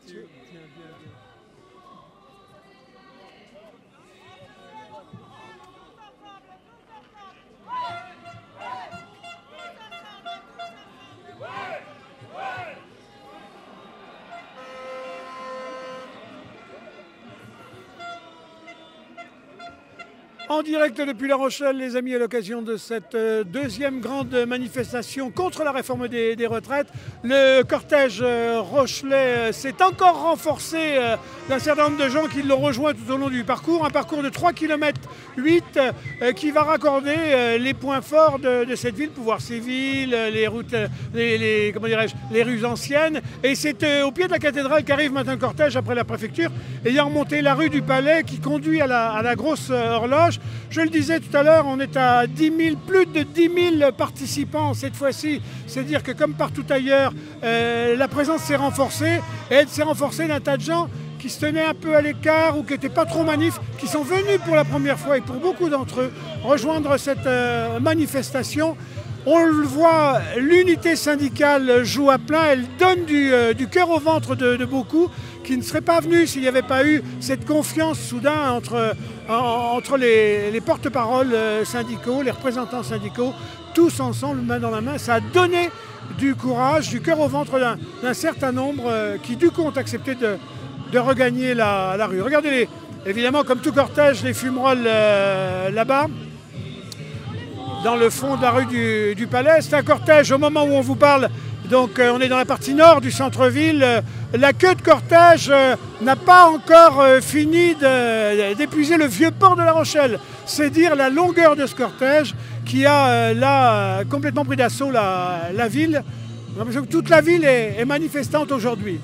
Tiens, bien, bien. En direct depuis La Rochelle, les amis, à l'occasion de cette deuxième grande manifestation contre la réforme des retraites. Le cortège rochelais s'est encore renforcé d'un certain nombre de gens qui l'ont rejoint tout au long du parcours. Un parcours de 3 km 8 qui va raccorder les points forts de cette ville, pouvoir civil, les routes, comment dirais-je, les rues anciennes. Et c'est au pied de la cathédrale qu'arrive maintenant le cortège après la préfecture, ayant remonté la rue du Palais qui conduit à la grosse horloge. Je le disais tout à l'heure, on est à 10 000, plus de 10 000 participants cette fois-ci. C'est-à-dire que comme partout ailleurs, la présence s'est renforcée. Et elle s'est renforcée d'un tas de gens qui se tenaient un peu à l'écart ou qui n'étaient pas trop manifs, qui sont venus pour la première fois et pour beaucoup d'entre eux rejoindre cette manifestation. On le voit, l'unité syndicale joue à plein, elle donne du cœur au ventre de beaucoup qui ne seraient pas venus s'il n'y avait pas eu cette confiance soudain entre les porte-paroles syndicaux, les représentants syndicaux, tous ensemble, main dans la main. Ça a donné du courage, du cœur au ventre d'un certain nombre qui du coup ont accepté de regagner la rue. Regardez, évidemment, comme tout cortège, les fumerolles là-bas, dans le fond de la rue du Palais. C'est un cortège, au moment où on vous parle, donc on est dans la partie nord du centre-ville. La queue de cortège n'a pas encore fini d'épuiser le vieux port de La Rochelle. C'est dire la longueur de ce cortège qui a là complètement pris d'assaut la ville. J'ai l'impression que toute la ville est manifestante aujourd'hui.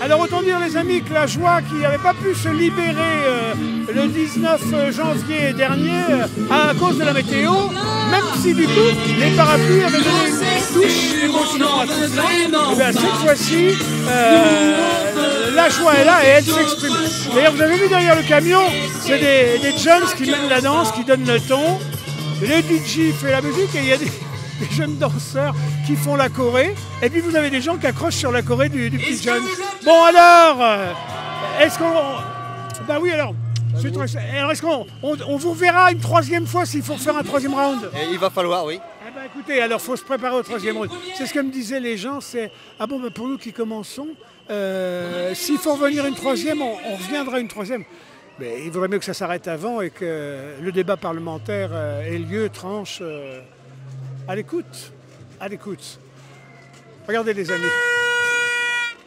Alors autant dire les amis que la joie qui n'avait pas pu se libérer le 19 janvier dernier à cause de la météo, même si du coup les parapluies avaient donné une touche d'émotion à tout ça, et bien cette fois-ci la joie est là et elle s'exprime. D'ailleurs vous avez vu derrière le camion, c'est des jeunes qui mènent la danse, qui donnent le ton, le DJ fait la musique et il y a des jeunes danseurs qui font la choré, et puis vous avez des gens qui accrochent sur la choré du petit jeune. Bon alors, est-ce qu'on... Ben oui alors, est-ce qu'on vous verra une troisième fois s'il faut faire un troisième round? Et il va falloir, oui. Eh ben écoutez, alors il faut se préparer au troisième round. C'est ce que me disaient les gens, c'est, ah bon ben pour nous qui commençons, s'il faut revenir une troisième, on reviendra une troisième. Mais il vaudrait mieux que ça s'arrête avant et que le débat parlementaire ait lieu, tranche... à l'écoute, à l'écoute. Regardez les amis.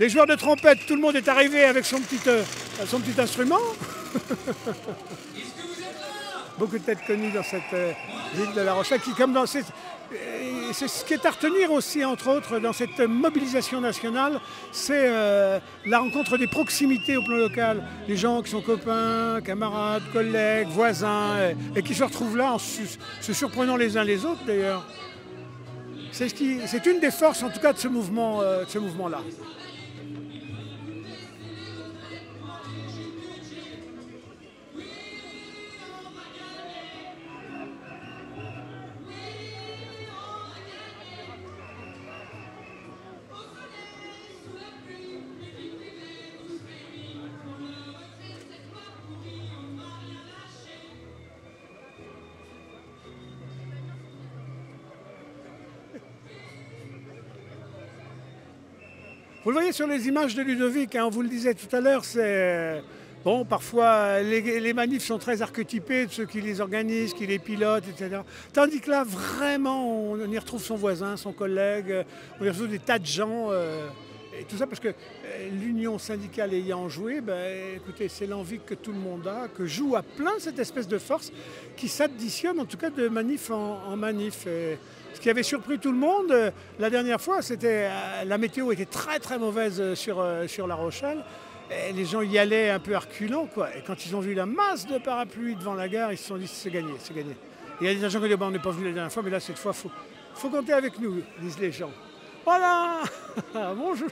Les joueurs de trompette, tout le monde est arrivé avec son petit instrument. Beaucoup de têtes connues dans cette ville de La Rochelle, qui, comme dans c'est ce qui est à retenir aussi, entre autres, dans cette mobilisation nationale, c'est la rencontre des proximités au plan local. Les gens qui sont copains, camarades, collègues, voisins, et qui se retrouvent là en se surprenant les uns les autres d'ailleurs. C'est une des forces en tout cas de ce mouvement-là. Vous le voyez sur les images de Ludovic, hein, on vous le disait tout à l'heure, Bon, parfois, les manifs sont très archétypés de ceux qui les organisent, qui les pilotent, etc. Tandis que là, vraiment, on y retrouve son voisin, son collègue, on y retrouve des tas de gens. Et tout ça parce que l'union syndicale ayant joué, ben, écoutez, c'est l'envie que tout le monde a, que joue à plein cette espèce de force qui s'additionne en tout cas de manif en manif. Et ce qui avait surpris tout le monde la dernière fois, c'était la météo était très très mauvaise sur La Rochelle. Et les gens y allaient un peu reculants, quoi. Et quand ils ont vu la masse de parapluies devant la gare, ils se sont dit c'est gagné, c'est gagné. Et il y a des agents qui disent on n'est pas venu la dernière fois, mais là cette fois, faut compter avec nous, disent les gens. Voilà. Bonjour.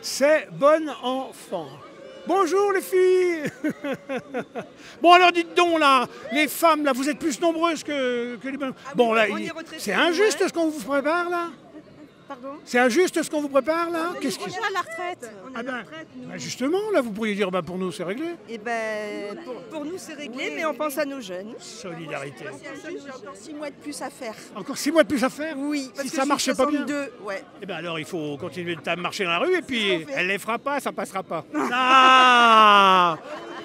C'est bon enfant. Bonjour les filles. Bon alors dites donc là, les femmes là, vous êtes plus nombreuses que les bonnes. Bon là, c'est injuste ce qu'on vous prépare là. Pardon ? C'est injuste ce qu'on vous prépare là. Qu'est-ce qu'on est à la retraite. On est à la retraite, nous. Ben justement, là vous pourriez dire pour nous c'est réglé. Eh ben pour nous c'est réglé, oui, mais on pense à nos jeunes. Solidarité. J'ai encore 6 mois de plus à faire. Encore 6 mois de plus à faire? Oui, si ça marchait pas bien. Ouais. Eh bien alors il faut continuer de marcher dans la rue et puis elle les fera pas, ça passera pas. Ah.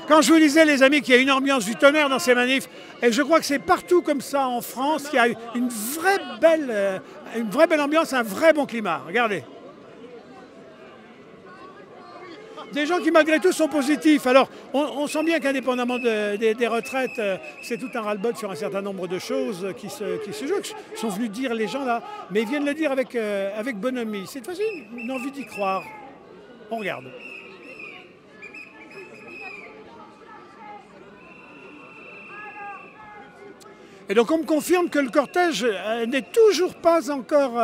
Quand je vous disais les amis qu'il y a une ambiance du tonnerre dans ces manifs, et je crois que c'est partout comme ça en France, qu'il y a une vraie belle ambiance, un vrai bon climat. Regardez. Des gens qui malgré tout sont positifs. Alors on sent bien qu'indépendamment des retraites, c'est tout un ras-le-bol sur un certain nombre de choses qui se jouent, que sont venus dire les gens là, mais ils viennent le dire avec bonhomie. Cette fois-ci, une envie d'y croire. On regarde. Et donc on me confirme que le cortège n'est toujours pas encore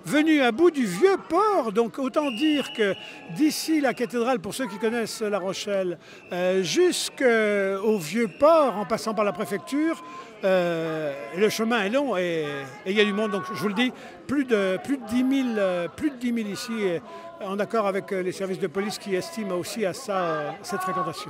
venu à bout du vieux port. Donc autant dire que d'ici la cathédrale, pour ceux qui connaissent La Rochelle, jusqu'au vieux port, en passant par la préfecture, le chemin est long et il y a du monde. Donc je vous le dis, plus de 10 000 ici, en accord avec les services de police qui estiment aussi à ça cette fréquentation.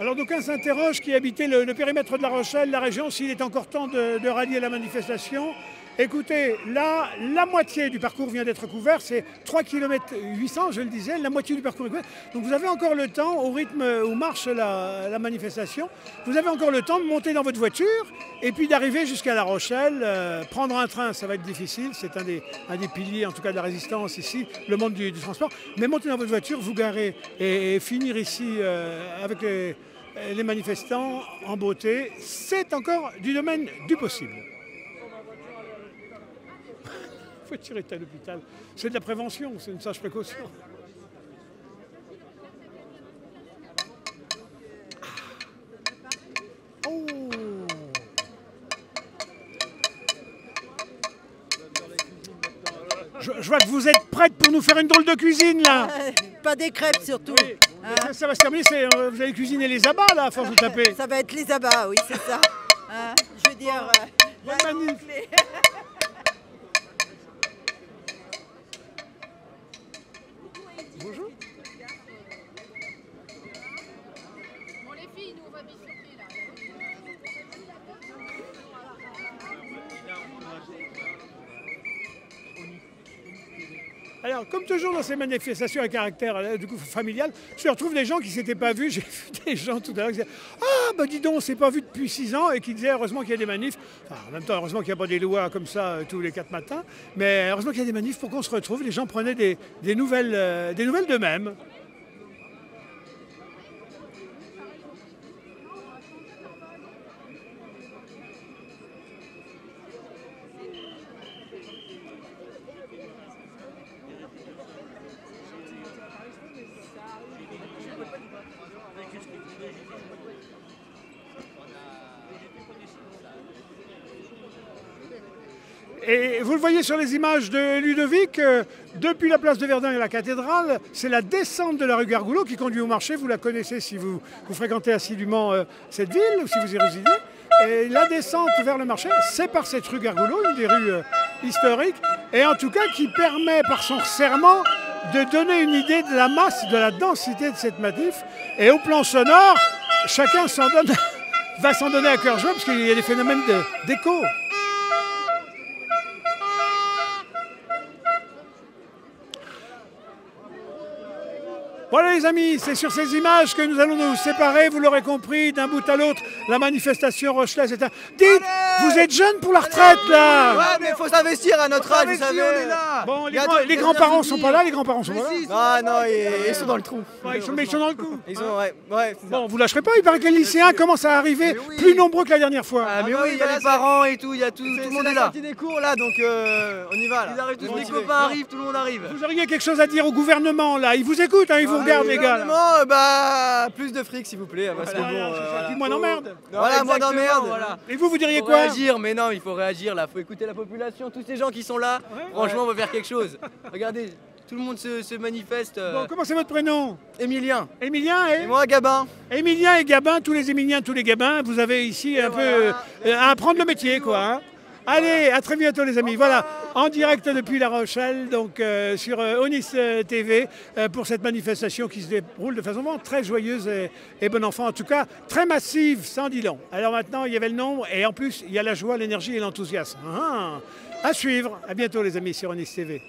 Alors d'aucuns s'interrogent qui habitaient le périmètre de La Rochelle, la région, s'il est encore temps de rallier la manifestation. Écoutez, là, la moitié du parcours vient d'être couvert, c'est 3 km 800, je le disais, la moitié du parcours est couvert. Donc vous avez encore le temps, au rythme où marche la manifestation, vous avez encore le temps de monter dans votre voiture et puis d'arriver jusqu'à La Rochelle. Prendre un train, ça va être difficile, c'est un des piliers en tout cas de la résistance ici, le monde du transport. Mais monter dans votre voiture, vous garer et finir ici avec les manifestants en beauté, c'est encore du domaine du possible. Voiture est à l'hôpital. C'est de la prévention, c'est une sage précaution. Oh. Je vois que vous êtes prête pour nous faire une drôle de cuisine là. Pas des crêpes surtout. Oui. Ça va se terminer, vous allez cuisiner les abats là, à force de taper. Ça va être les abats, oui, c'est ça. Je veux dire, bonne manif. Bonjour. Bon les filles, nous on va bifurquer là. Alors, comme toujours dans ces manifestations à caractère du coup familial, je retrouve des gens qui ne s'étaient pas vus. J'ai vu des gens tout à l'heure qui disaient « Ah, bah dis donc, on ne s'est pas vu depuis 6 ans » et qui disaient « Heureusement qu'il y a des manifs. » Enfin, en même temps, heureusement qu'il n'y a pas des lois comme ça tous les 4 matins. Mais heureusement qu'il y a des manifs pour qu'on se retrouve. Les gens prenaient des nouvelles d'eux-mêmes. Et vous le voyez sur les images de Ludovic, depuis la place de Verdun et la cathédrale, c'est la descente de la rue Gargoulot qui conduit au marché. Vous la connaissez si vous fréquentez assidûment cette ville ou si vous y résidez. Et la descente vers le marché, c'est par cette rue Gargoulot, une des rues historiques, et en tout cas qui permet par son resserrement de donner une idée de la masse, de la densité de cette manif. Et au plan sonore, chacun va s'en donner à cœur joie parce qu'il y a des phénomènes d'écho. Voilà les amis, c'est sur ces images que nous allons nous séparer, vous l'aurez compris, d'un bout à l'autre, la manifestation rochelaise est un... Dites, vous êtes jeunes pour la retraite là. Ouais, mais il faut s'investir à notre âge, vous savez. On est là. Bon, les grands-parents sont pas là, les grands-parents sont pas là. Ah non, ils sont dans le trou. Ouais, ils sont dans le coup. Ils sont, ouais. Bon, vous lâcherez pas, il paraît que les lycéens commencent à arriver plus nombreux que la dernière fois. Ah, mais oui, il y a les parents et tout, il y a tout le monde est là. C'est des cours là, donc on y va là. Ils arrivent tous, les copains arrivent, tout le monde arrive. Vous auriez quelque chose à dire au gouvernement là, ils vous écoutent, hein, ils vous regardent les gars. Bah, plus de fric s'il vous plaît, parce que bon... Puis moins d'emmerde. Voilà, moins d'emmerde. Et vous diriez Faut quoi? réagir, mais non, il faut réagir là, faut écouter la population, tous ces gens qui sont là, franchement on va faire quelque chose. Regardez, tout le monde se manifeste. Bon, comment c'est votre prénom? Émilien. Émilien Et moi Gabin. Émilien et Gabin, tous les Émiliens, tous les Gabins, vous avez ici un peu à apprendre le métier quoi. Hein. Allez, à très bientôt les amis. Voilà, en direct depuis La Rochelle, donc sur Onis TV, pour cette manifestation qui se déroule de façon vraiment très joyeuse et bon enfant. En tout cas, très massive, sans dit long. Alors maintenant, il y avait le nombre et en plus, il y a la joie, l'énergie et l'enthousiasme. À suivre. À bientôt les amis sur Onis TV.